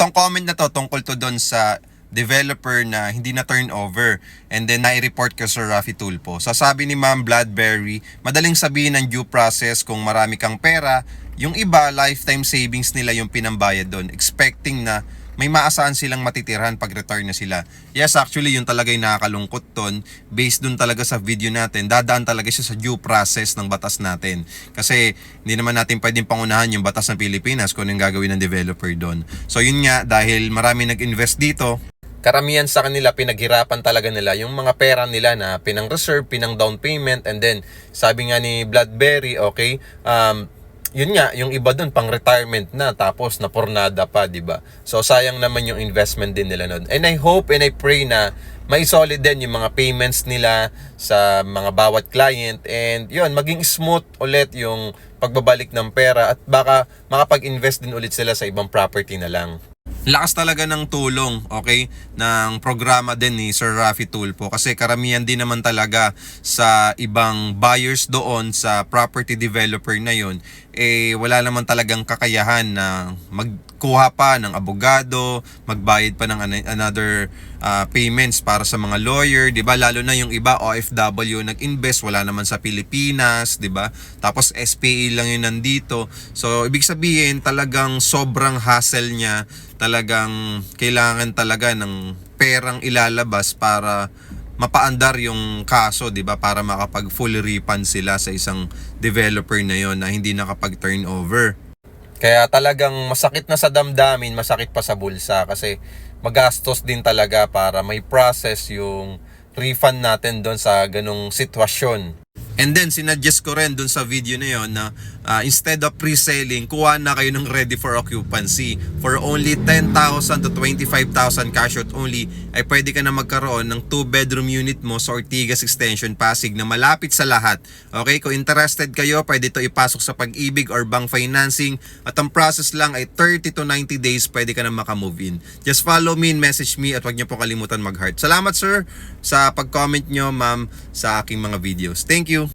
Itong comment na to tungkol to doon sa developer na hindi na turnover and then nai-report ka sa Raffy Tulfo. So sabi ni Ma'am Bloodberry, madaling sabihin ng due process kung marami kang pera. Yung iba, lifetime savings nila yung pinambayad doon, expecting na may maasahan silang matitirhan pag return na sila. Yes, actually, yun talaga yung nakakalungkot ton. Based dun talaga sa video natin, dadaan talaga siya sa due process ng batas natin. Kasi hindi naman natin pwedeng pangunahan yung batas ng Pilipinas kung yung gagawin ng developer doon. So yun nga, dahil marami nag-invest dito, karamihan sa kanila pinaghirapan talaga nila yung mga pera nila na pinang reserve, pinang down payment, and then sabi nga ni Bloodberry, okay, yun nga, yung iba dun pang retirement na tapos napornada pa, di ba? So sayang naman yung investment din nila nun. And I hope and I pray na may solid din yung mga payments nila sa mga bawat client, and yun, maging smooth ulit yung pagbabalik ng pera at baka makapag-invest din ulit sila sa ibang property na lang. Lakas talaga ng tulong, okay, ng programa din ni Sir Raffy Tulfo kasi karamihan din naman talaga sa ibang buyers doon sa property developer na yun, wala naman talagang kakayahan na magkuha pa ng abogado, magbayad pa ng another payments para sa mga lawyer, 'di ba? Lalo na yung iba OFW nag-invest, wala naman sa Pilipinas, 'di ba? Tapos SPA lang yun nandito. So ibig sabihin talagang sobrang hassle niya, talagang kailangan talaga ng perang ilalabas para mapaandar yung kaso, 'di ba? Para makapag full refund sila sa isang developer na yon na hindi nakapag-turnover. Kaya talagang masakit na sa damdamin, masakit pa sa bulsa kasi magastos din talaga para may process yung refund natin doon sa ganung sitwasyon. And then sinuggest ko rin doon sa video na yon na instead of pre-selling, kuha na kayo ng ready for occupancy. For only 10,000 to 25,000 cash out only, ay pwede ka na magkaroon ng 2-bedroom unit mo sa Ortigas Extension, Pasig na malapit sa lahat. Okay, kung interested kayo, pwede to ipasok sa Pag-ibig or bank financing at ang process lang ay 30 to 90 days pwede ka na makamove in. Just follow me and message me at huwag niyo po kalimutan mag-heart. Salamat sir sa pag-comment nyo, ma'am, sa aking mga videos. Thank you!